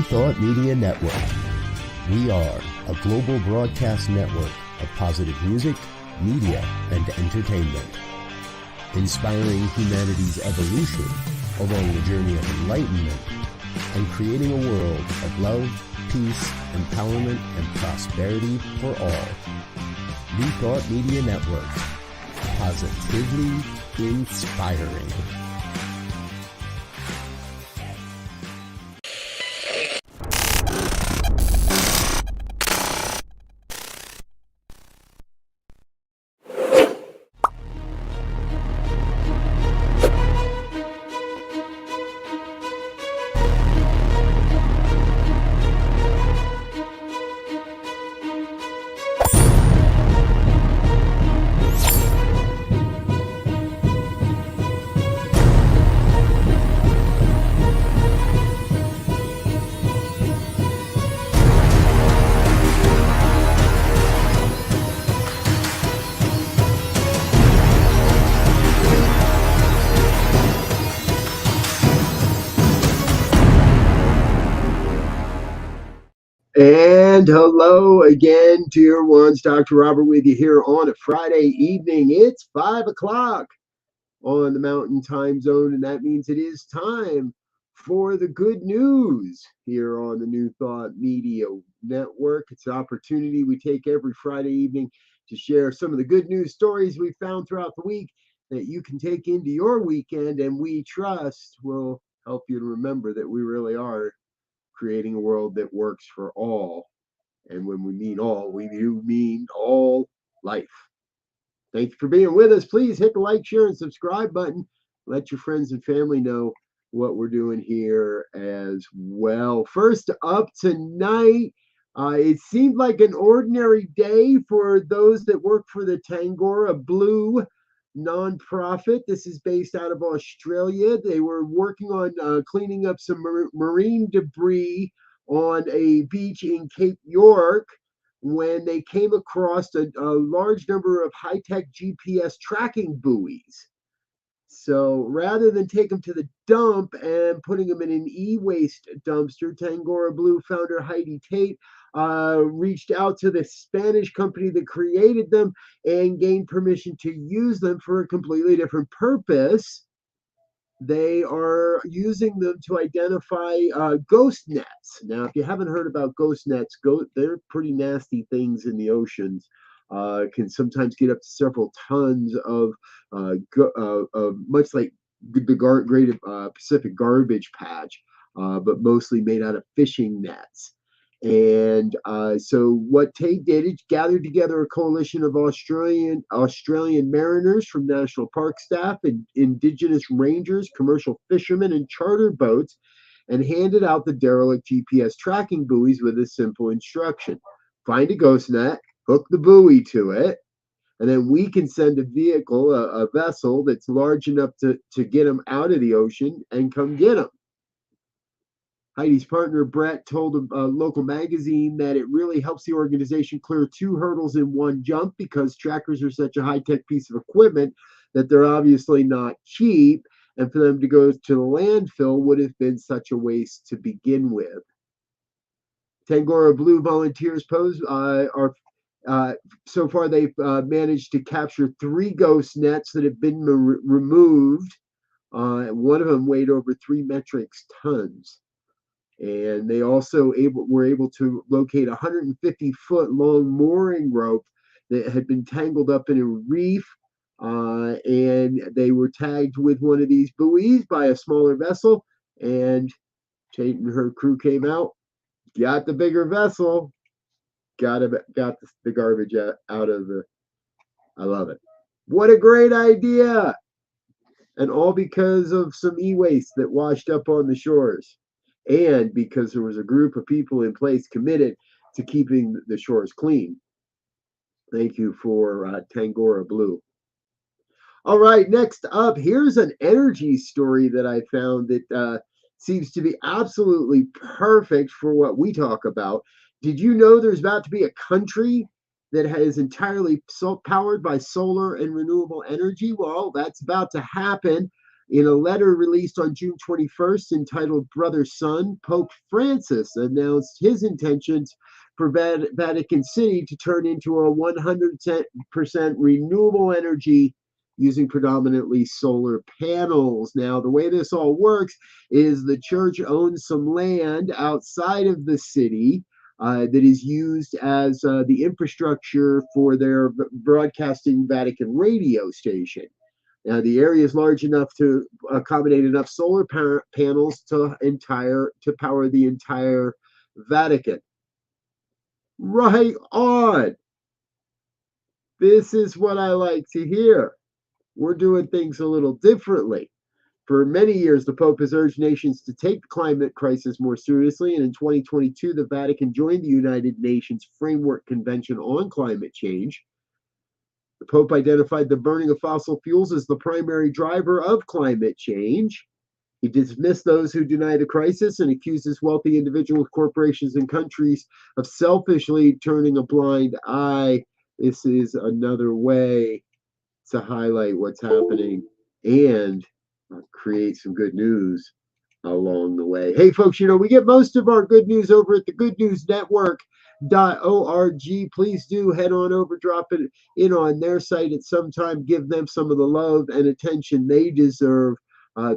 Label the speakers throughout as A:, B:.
A: Thought Media Network. We are a global broadcast network of positive music, media, and entertainment, inspiring humanity's evolution along the journey of enlightenment and creating a world of love, peace, empowerment, and prosperity for all. New Thought Media Network. Positively inspiring.
B: And hello again, dear ones. Dr. Robert with you here on a Friday evening. It's 5 o'clock on the Mountain Time Zone, and that means it is time for the good news here on the New Thought Media Network. It's an opportunity we take every Friday evening to share some of the good news stories we found throughout the week that you can take into your weekend, and we trust will help you to remember that we really are creating a world that works for all. And when we mean all, we do mean all life. Thank you for being with us. Please hit the like, share, and subscribe button. Let your friends and family know what we're doing here as well. First up tonight, it seemed like an ordinary day for those that work for the Tangora Blue nonprofit. This is based out of Australia. They were working on cleaning up some marine debris on a beach in Cape York when they came across a large number of high-tech GPS tracking buoys. So rather than take them to the dump and putting them in an e-waste dumpster, Tangora Blue founder Heidi Tate reached out to the Spanish company that created them and gained permission to use them for a completely different purpose. They are using them to identify ghost nets. Now, if you haven't heard about ghost nets, they're pretty nasty things in the oceans. Can sometimes get up to several tons of much like the Great Pacific Garbage Patch, but mostly made out of fishing nets. And so what Tate did is gathered together a coalition of Australian mariners from national park staff and indigenous rangers, commercial fishermen, and charter boats, and handed out the derelict GPS tracking buoys with a simple instruction: find a ghost net, hook the buoy to it, and then we can send a vehicle, a vessel that's large enough to get them out of the ocean and come get them. Heidi's partner, Brett, told a local magazine that it really helps the organization clear 2 hurdles in one jump because trackers are such a high-tech piece of equipment that they're obviously not cheap, and for them to go to the landfill would have been such a waste to begin with. Tangora Blue volunteers so far they've managed to capture 3 ghost nets that have been removed. One of them weighed over 3 metric tons. And they also were able to locate a 150-foot long mooring rope that had been tangled up in a reef. And they were tagged with one of these buoys by a smaller vessel. And Tate and her crew came out, got the bigger vessel, got the garbage out of the. I love it. What a great idea! And all because of some e-waste that washed up on the shores. And because there was a group of people in place committed to keeping the shores clean. Thank you for Tangora Blue. All right, next up, here's an energy story that I found that seems to be absolutely perfect for what we talk about. Did you know there's about to be a country that is entirely powered by solar and renewable energy? Well, that's about to happen. In a letter released on June 21st entitled Brother Son, Pope Francis announced his intentions for Vatican City to turn into a 100% renewable energy using predominantly solar panels. Now, the way this all works is the church owns some land outside of the city that is used as the infrastructure for their broadcasting Vatican radio station. Now, the area is large enough to accommodate enough solar panels to power the entire Vatican. Right on. This is what I like to hear. We're doing things a little differently. For many years, the Pope has urged nations to take the climate crisis more seriously, and in 2022, the Vatican joined the United Nations Framework Convention on Climate Change. The Pope identified the burning of fossil fuels as the primary driver of climate change. He dismissed those who deny the crisis and accuses wealthy individuals, corporations, and countries of selfishly turning a blind eye. This is another way to highlight what's happening and create some good news along the way. Hey, folks, we get most of our good news over at the Good News Network.org. Please do head on over, drop it in on their site at some time. Give them some of the love and attention they deserve.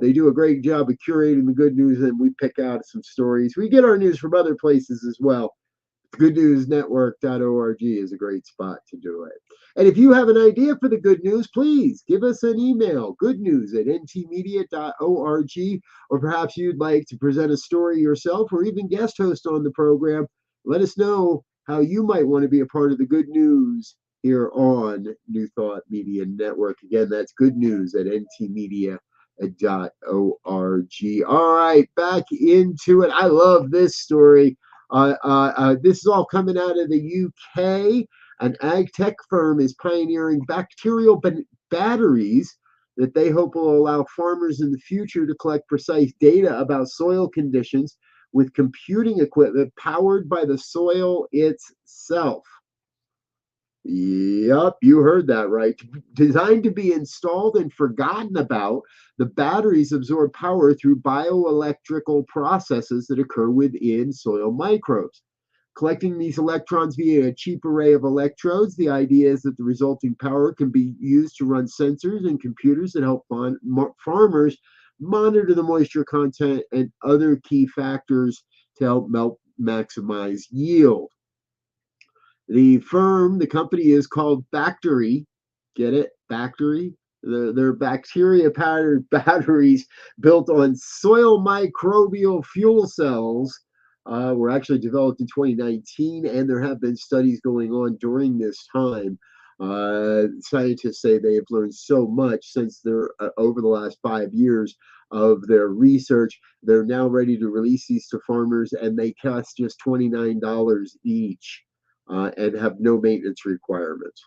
B: They do a great job of curating the good news, and we pick out some stories. We get our news from other places as well. GoodNewsNetwork.org is a great spot to do it. And if you have an idea for the good news, please give us an email, goodnews@ntmedia.org, or perhaps you'd like to present a story yourself or even guest host on the program. Let us know how you might want to be a part of the good news here on New Thought Media Network. Again, that's goodnews@ntmedia.org. All right, back into it. I love this story. This is all coming out of the UK. An ag tech firm is pioneering bacterial batteries that they hope will allow farmers in the future to collect precise data about soil conditions with computing equipment powered by the soil itself. Yep, you heard that right. Designed to be installed and forgotten about, the batteries absorb power through bioelectrical processes that occur within soil microbes. Collecting these electrons via a cheap array of electrodes, the idea is that the resulting power can be used to run sensors and computers that help farmers monitor the moisture content and other key factors to help maximize yield. The company is called Bactery. Get it? Bactery? They're bacteria-powered batteries built on soil microbial fuel cells. Were actually developed in 2019, and there have been studies going on during this time. Scientists say they have learned so much since over the last 5 years of their research. They're now ready to release these to farmers, and they cost just $29 each and have no maintenance requirements.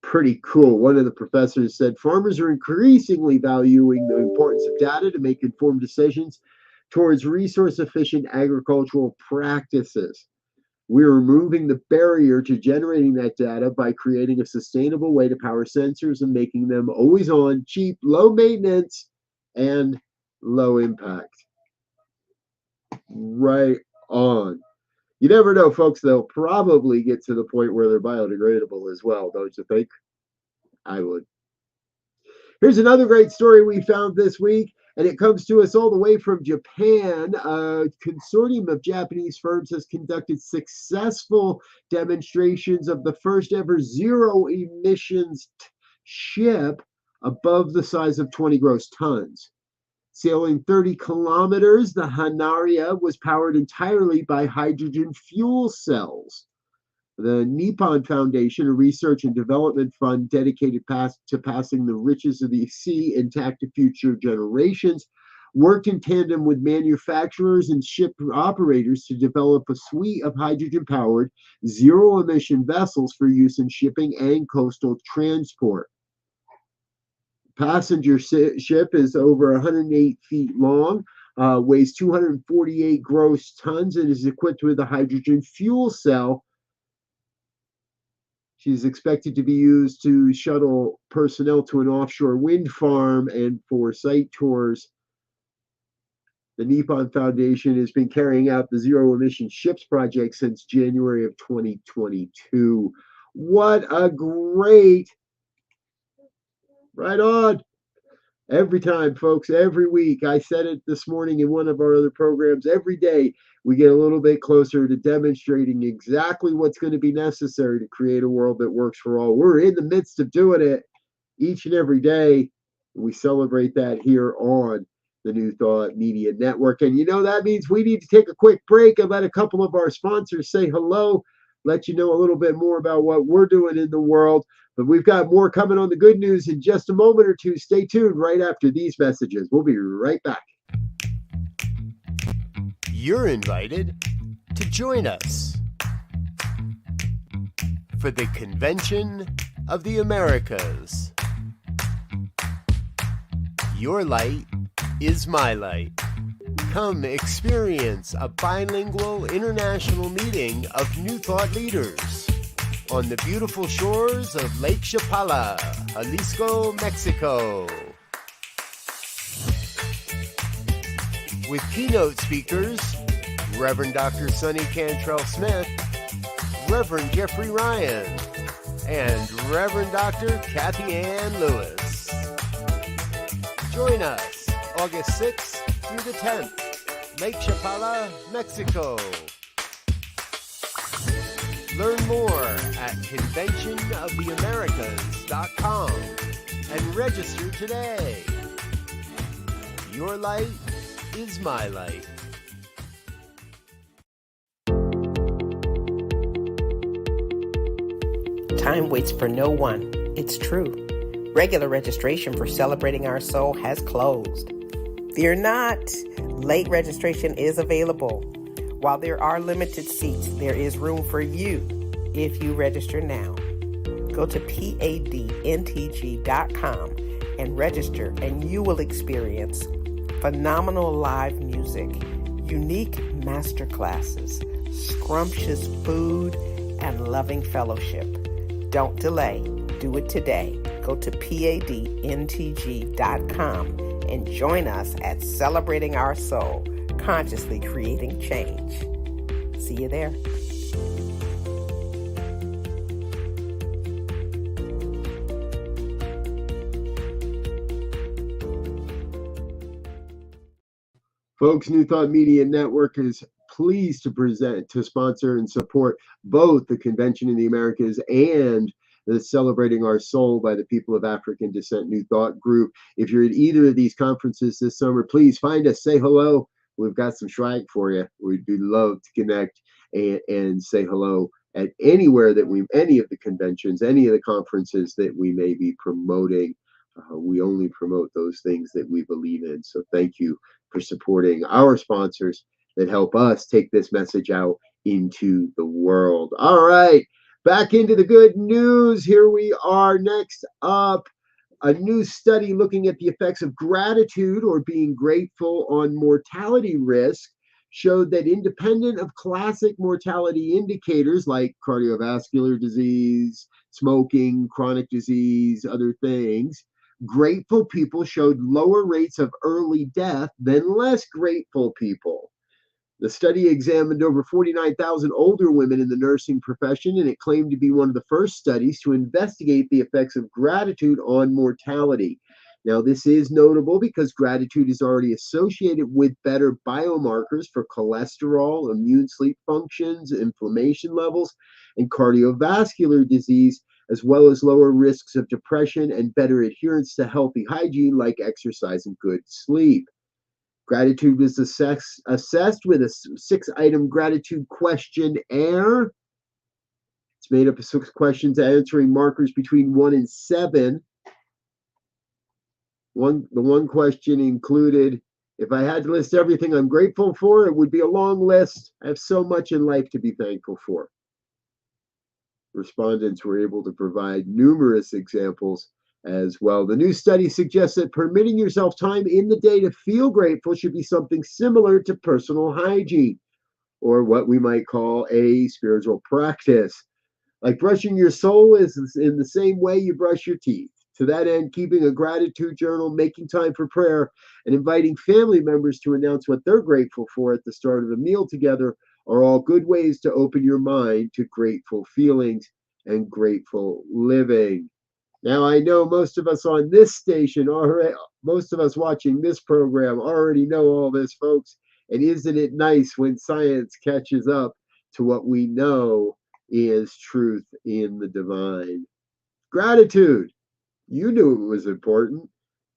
B: Pretty cool. One of the professors said farmers are increasingly valuing the importance of data to make informed decisions towards resource-efficient agricultural practices. We're removing the barrier to generating that data by creating a sustainable way to power sensors and making them always on, cheap, low maintenance, and low impact. Right on. You never know, folks. They'll probably get to the point where they're biodegradable as well, don't you think? I would. Here's another great story we found this week, and it comes to us all the way from Japan. A consortium of Japanese firms has conducted successful demonstrations of the first ever zero emissions ship above the size of 20 gross tons. Sailing 30 kilometers, the Hanaria was powered entirely by hydrogen fuel cells. The Nippon Foundation, a research and development fund dedicated to passing the riches of the sea intact to future generations, worked in tandem with manufacturers and ship operators to develop a suite of hydrogen-powered, zero-emission vessels for use in shipping and coastal transport. Passenger ship is over 108 feet long, weighs 248 gross tons, and is equipped with a hydrogen fuel cell She's expected to be used to shuttle personnel to an offshore wind farm and for site tours. The Nippon Foundation has been carrying out the zero emission ships project since January of 2022. What a great, right on. Every time, folks, every week. I said it this morning in one of our other programs. Every day, we get a little bit closer to demonstrating exactly what's going to be necessary to create a world that works for all. We're in the midst of doing it each and every day. We celebrate that here on the New Thought Media Network. And that means we need to take a quick break and let a couple of our sponsors say hello, let you know a little bit more about what we're doing in the world. But we've got more coming on the good news in just a moment or two. Stay tuned right after these messages. We'll be right back.
A: You're invited to join us for the Convention of the Americas. Your light is my light. Come experience a bilingual international meeting of New Thought leaders on the beautiful shores of Lake Chapala, Jalisco, Mexico. With keynote speakers, Reverend Dr. Sonny Cantrell Smith, Reverend Jeffrey Ryan, and Reverend Dr. Kathy Ann Lewis. Join us August 6th through the 10th, Lake Chapala, Mexico. Learn more at conventionoftheamericas.com and register today. Your light is my light.
C: Time waits for no one. It's true. Regular registration for Celebrating Our Soul has closed. Fear not. Late registration is available. While there are limited seats, there is room for you if you register now. Go to padntg.com and register, and you will experience phenomenal live music, unique masterclasses, scrumptious food, and loving fellowship. Don't delay. Do it today. Go to padntg.com and join us at Celebrating Our Soul, consciously creating change. See you there.
B: Folks, New Thought Media Network is pleased to sponsor and support both the Convention in the Americas and the Celebrating Our Soul by the People of African Descent New Thought group. If you're at either of these conferences this summer, please find us, say hello. We've got some swag for you. We'd love to connect and say hello at any of the conventions, any of the conferences that we may be promoting. We only promote those things that we believe in. So thank you for supporting our sponsors that help us take this message out into the world. All right, back into the good news. Here we are. Next up, a new study looking at the effects of gratitude or being grateful on mortality risk showed that independent of classic mortality indicators like cardiovascular disease, smoking, chronic disease, other things, grateful people showed lower rates of early death than less grateful people. The study examined over 49,000 older women in the nursing profession, and it claimed to be one of the first studies to investigate the effects of gratitude on mortality. Now, this is notable because gratitude is already associated with better biomarkers for cholesterol, immune sleep functions, inflammation levels, and cardiovascular disease, as well as lower risks of depression and better adherence to healthy hygiene like exercise and good sleep. Gratitude was assessed with a 6-item gratitude questionnaire. It's made up of 6 questions answering markers between 1 and 7. The one question included, if I had to list everything I'm grateful for, it would be a long list. I have so much in life to be thankful for. Respondents were able to provide numerous examples as well. The new study suggests that permitting yourself time in the day to feel grateful should be something similar to personal hygiene, or what we might call a spiritual practice. Like brushing your soul is in the same way you brush your teeth. To that end, keeping a gratitude journal, making time for prayer, and inviting family members to announce what they're grateful for at the start of a meal together are all good ways to open your mind to grateful feelings and grateful living. Now, I know most of us on this station already, most of us watching this program already know all this, folks. And isn't it nice when science catches up to what we know is truth in the divine? Gratitude. You knew it was important.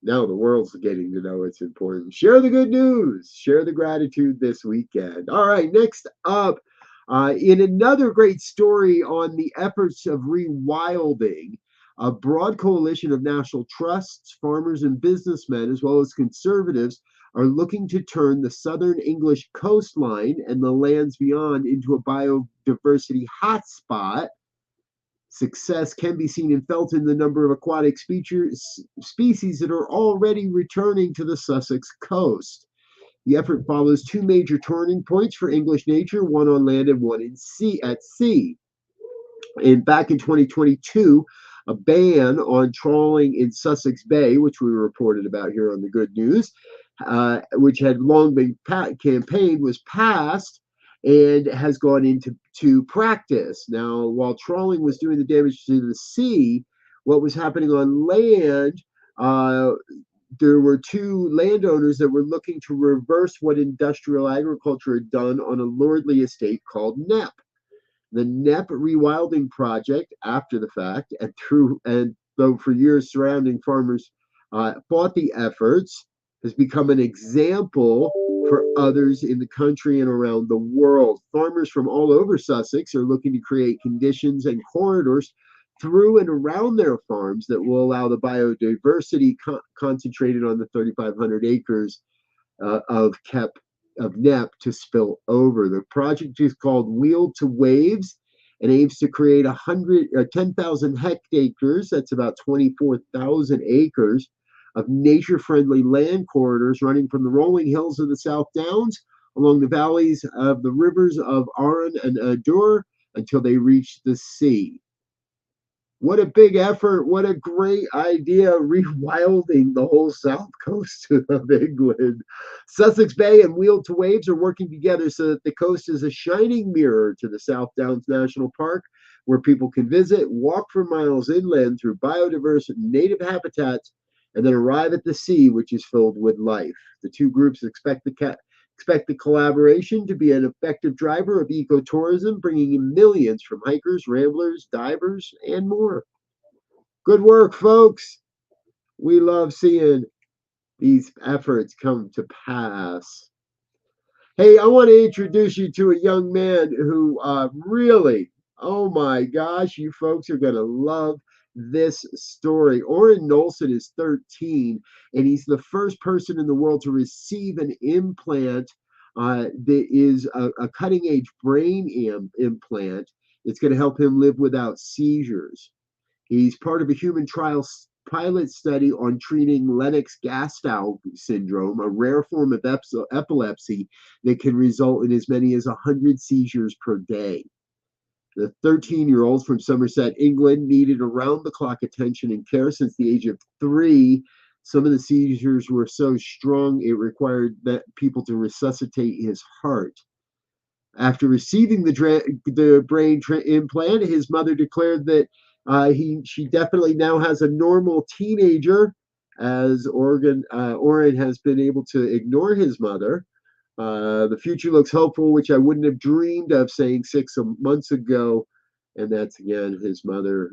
B: Now the world's getting to know it's important. Share the good news. Share the gratitude this weekend. All right, next up, in another great story on the efforts of rewilding, a broad coalition of national trusts, farmers, and businessmen, as well as conservatives, are looking to turn the southern English coastline and the lands beyond into a biodiversity hotspot. Success can be seen and felt in the number of aquatic species that are already returning to the Sussex coast. The effort follows two major turning points for English nature, one on land and one at sea. And back in 2022, a ban on trawling in Sussex Bay, which we reported about here on the Good News, which had long been campaigned, was passed and has gone into practice. Now, while trawling was doing the damage to the sea, what was happening on land, there were two landowners that were looking to reverse what industrial agriculture had done on a lordly estate called Knepp. The Knepp rewilding project, after the fact, and though for years surrounding farmers fought the efforts, has become an example for others in the country and around the world. Farmers from all over Sussex are looking to create conditions and corridors through and around their farms that will allow the biodiversity concentrated on the 3,500 acres of Knepp to spill over. The project is called Wheel to Waves and aims to create 10,000 hectares, that's about 24,000 acres, of nature-friendly land corridors running from the rolling hills of the South Downs along the valleys of the rivers of Arun and Adur until they reach the sea. What a big effort. What a great idea, rewilding the whole south coast of England. Sussex Bay and Wheel to Waves are working together so that the coast is a shining mirror to the South Downs National Park, where people can visit, walk for miles inland through biodiverse native habitats, and then arrive at the sea, which is filled with life. The two groups expect the collaboration to be an effective driver of ecotourism, bringing in millions from hikers, ramblers, divers, and more. Good work, folks. We love seeing these efforts come to pass. Hey, I want to introduce you to a young man who really, oh my gosh, you folks are going to love this story. Oren Nolson is 13, and he's the first person in the world to receive an implant that is a cutting edge brain implant. It's going to help him live without seizures. He's part of a human trial pilot study on treating Lennox-Gastaut syndrome, a rare form of epilepsy that can result in as many as 100 seizures per day. The 13-year-old from Somerset, England, needed around-the-clock attention and care since the age of 3. Some of the seizures were so strong it required people to resuscitate his heart. After receiving the brain implant, his mother declared that she definitely now has a normal teenager, as Oren has been able to ignore his mother. The future looks hopeful, which I wouldn't have dreamed of saying 6 months ago. And that's, again, his mother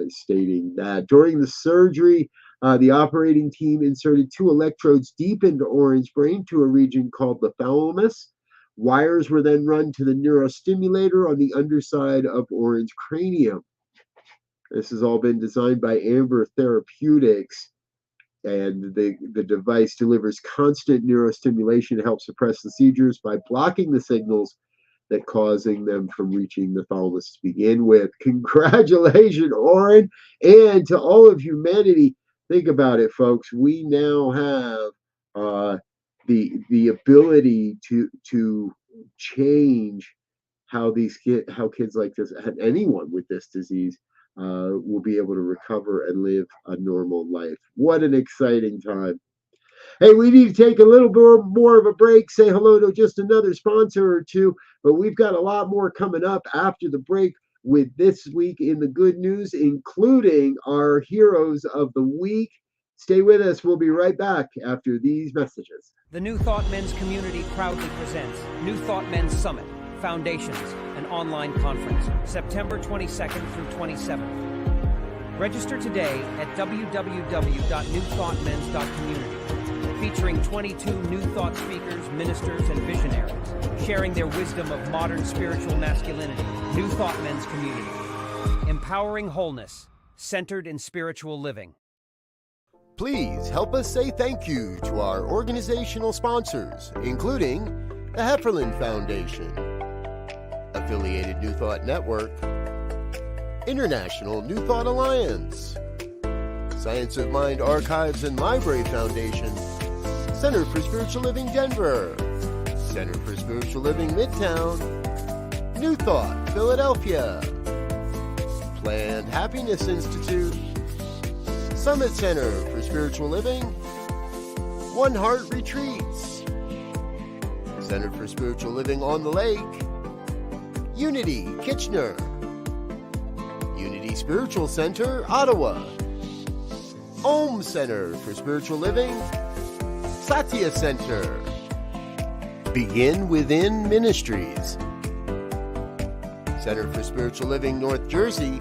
B: stating that. During the surgery, the operating team inserted 2 electrodes deep into Oren's brain to a region called the thalamus. Wires were then run to the neurostimulator on the underside of Oren's cranium. This has all been designed by Amber Therapeutics, and the device delivers constant neurostimulation to help suppress the seizures by blocking the signals that causing them from reaching the thalamus to begin with. Congratulations, Oren, and to all of humanity. Think about it, folks. We now have the ability to change how kids like this, anyone with this disease, will be able to recover and live a normal life. What an exciting time. Hey, we need to take a little bit more of a break, say hello to just another sponsor or two, but we've got a lot more coming up after the break with This Week in the Good News, including our heroes of the week. Stay with us. We'll be right back after these messages.
D: The New Thought Men's community proudly presents New Thought Men's Summit, Foundations, an online conference, September 22nd through 27th. Register today at www.newthoughtmens.community, featuring 22 New Thought speakers, ministers, and visionaries, sharing their wisdom of modern spiritual masculinity. New Thought Men's community, empowering wholeness, centered in spiritual living.
A: Please help us say thank you to our organizational sponsors, including the Hefferland Foundation, Affiliated New Thought Network, International New Thought Alliance, Science of Mind Archives and Library Foundation, Center for Spiritual Living Denver, Center for Spiritual Living Midtown, New Thought Philadelphia, Planned Happiness Institute, Summit Center for Spiritual Living, One Heart Retreats, Center for Spiritual Living on the Lake, Unity Kitchener, Unity Spiritual Center Ottawa, Om Center for Spiritual Living, Satya Center, Begin Within Ministries, Center for Spiritual Living North Jersey,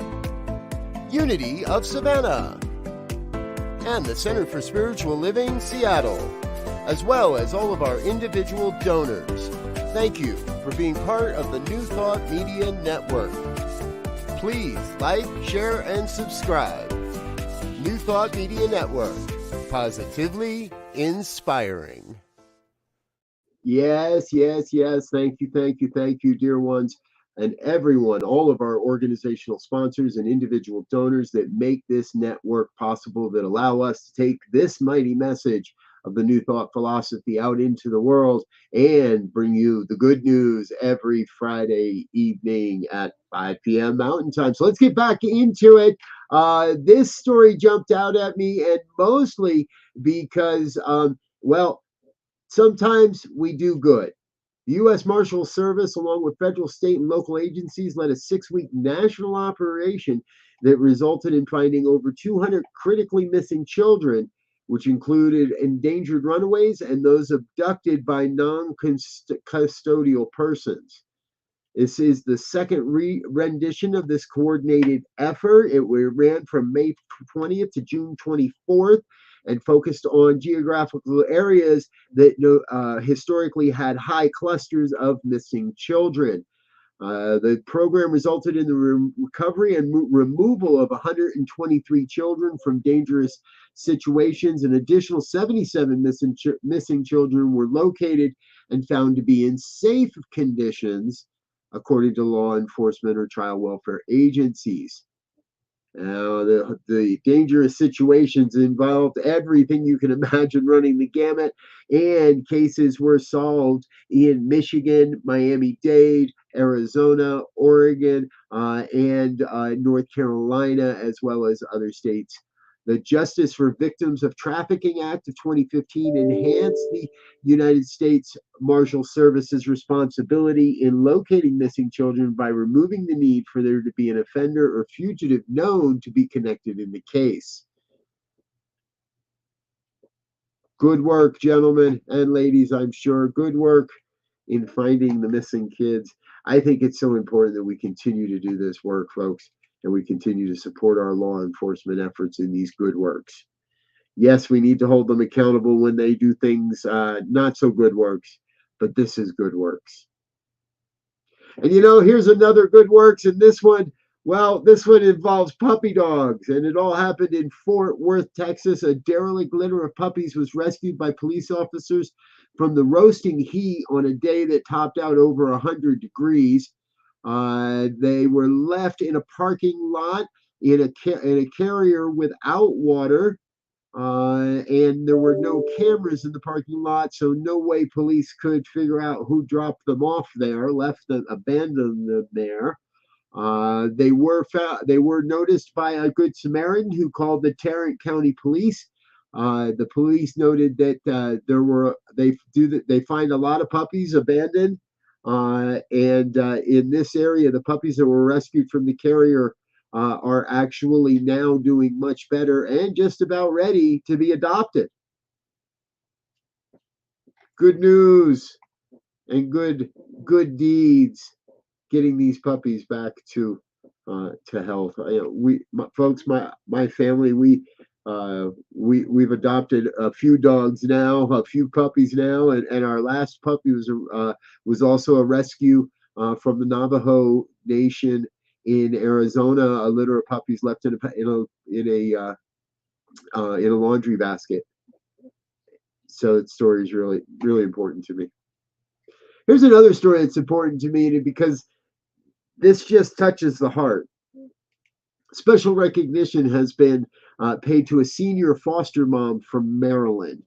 A: Unity of Savannah, and the Center for Spiritual Living Seattle, as well as all of our individual donors. Thank you for being part of the New Thought Media Network. Please like, share, and subscribe. New Thought Media Network, positively inspiring.
B: Yes, yes, yes. Thank you, thank you, thank you, dear ones, and everyone, all of our organizational sponsors and individual donors that make this network possible, that allow us to take this mighty message of the New Thought philosophy out into the world and bring you the good news every Friday evening at 5 p.m. Mountain Time. So let's get back into it. This story jumped out at me, and mostly because, well, sometimes we do good. The U.S. Marshal Service, along with federal, state, and local agencies, led a 6-week national operation that resulted in finding over 200 critically missing children, which included endangered runaways and those abducted by non-custodial persons. This is the second rendition of this coordinated effort. It ran from May 20th to June 24th and focused on geographical areas that historically had high clusters of missing children. The program resulted in the recovery and removal of 123 children from dangerous situations. An additional 77 missing children were located and found to be in safe conditions, according to law enforcement or child welfare agencies. Now, the dangerous situations involved everything you can imagine, running the gamut, and cases were solved in Michigan, Miami-Dade, Arizona, Oregon, and North Carolina, as well as other states. The Justice for Victims of Trafficking Act of 2015 enhanced the United States Marshal Service's responsibility in locating missing children by removing the need for there to be an offender or fugitive known to be connected in the case. Good work, gentlemen and ladies, I'm sure. Good work in finding the missing kids. I think it's so important that we continue to do this work, folks, and we continue to support our law enforcement efforts in these good works. Yes, we need to hold them accountable when they do things not so good works, but this is good works. And here's another good works, and this one involves puppy dogs, and it all happened in Fort Worth, Texas. A derelict litter of puppies was rescued by police officers from the roasting heat on a day that topped out over 100 degrees. They were left in a parking lot in a carrier without water. and there were no cameras in the parking lot, so no way police could figure out who dropped them off there, abandoned them there. They were noticed by a good Samaritan who called the Tarrant County Police. The police noted that they find a lot of puppies abandoned, and in this area, the puppies that were rescued from the carrier are actually now doing much better and just about ready to be adopted. Good news and good deeds, getting these puppies back to health. My family, we've adopted a few dogs now, a few puppies now, and our last puppy was also a rescue from the Navajo Nation in Arizona. A litter of puppies left in a laundry basket. So that story is really, really important to me. Here's another story that's important to me because this just touches the heart. Special recognition has been paid to a senior foster mom from Maryland.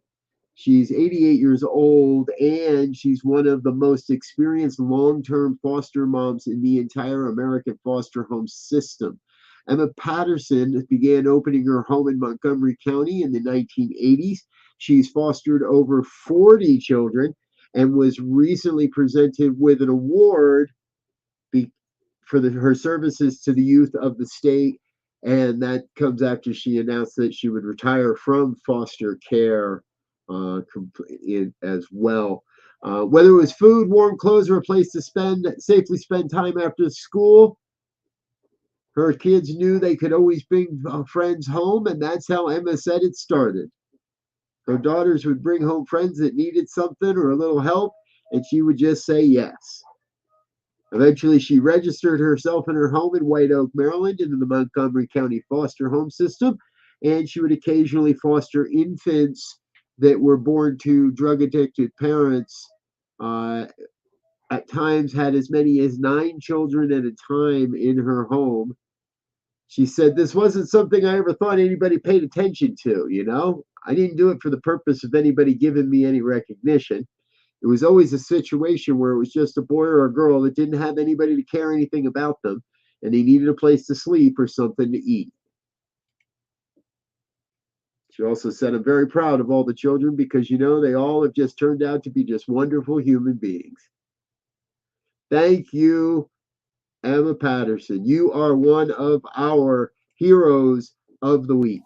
B: She's 88 years old, and she's one of the most experienced long-term foster moms in the entire American foster home system. Emma Patterson began opening her home in Montgomery County in the 1980s. She's fostered over 40 children and was recently presented with an award for her services to the youth of the state, and that comes after she announced that she would retire from foster care as well. Whether it was food, warm clothes, or a place to safely spend time after school, her kids knew they could always bring friends home, and that's how Emma said it started. Her daughters would bring home friends that needed something or a little help, and she would just say yes. Eventually, she registered herself in her home in White Oak, Maryland, into the Montgomery County foster home system, and she would occasionally foster infants that were born to drug-addicted parents. At times, had as many as 9 children at a time in her home. She said, "This wasn't something I ever thought anybody paid attention to, you know? I didn't do it for the purpose of anybody giving me any recognition. It was always a situation where it was just a boy or a girl that didn't have anybody to care anything about them, and they needed a place to sleep or something to eat." She also said, "I'm very proud of all the children because, they all have just turned out to be just wonderful human beings." Thank you, Emma Patterson. You are one of our heroes of the week.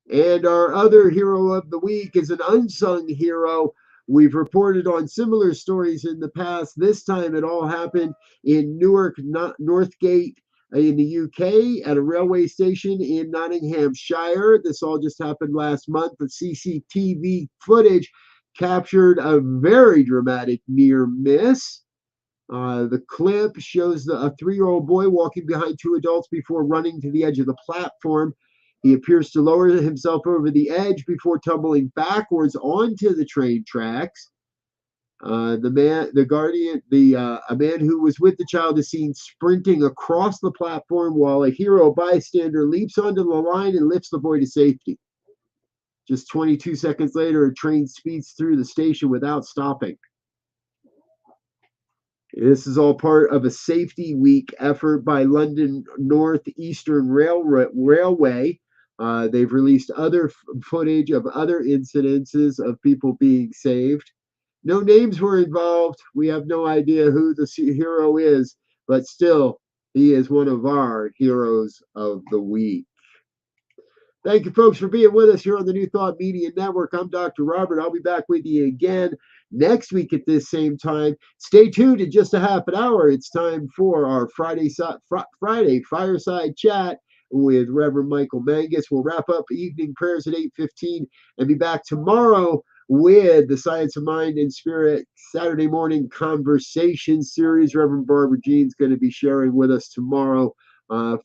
B: And our other hero of the week is an unsung hero. We've reported on similar stories in the past. This time it all happened in Newark, Northgate in the UK at a railway station in Nottinghamshire. This all just happened last month. The CCTV footage captured a very dramatic near miss. The clip shows a 3-year-old boy walking behind 2 adults before running to the edge of the platform. He appears to lower himself over the edge before tumbling backwards onto the train tracks. A man who was with the child is seen sprinting across the platform while a hero bystander leaps onto the line and lifts the boy to safety. Just 22 seconds later, a train speeds through the station without stopping. This is all part of a Safety Week effort by London North Eastern Railway. They've released other footage of other incidences of people being saved. No names were involved. We have no idea who the hero is, but still, he is one of our heroes of the week. Thank you, folks, for being with us here on the New Thought Media Network. I'm Dr. Robert. I'll be back with you again next week at this same time. Stay tuned in just a half an hour. It's time for our Friday fireside chat with Reverend Michael Mangus. We'll wrap up evening prayers at 8:15 and be back tomorrow with the Science of Mind and Spirit Saturday morning conversation series. Reverend Barbara Jean's going to be sharing with us tomorrow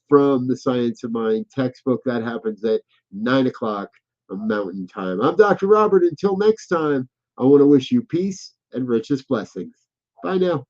B: from the Science of Mind textbook. That happens at 9 o'clock Mountain Time. I'm Dr. Robert. Until next time, I want to wish you peace and richest blessings. Bye now.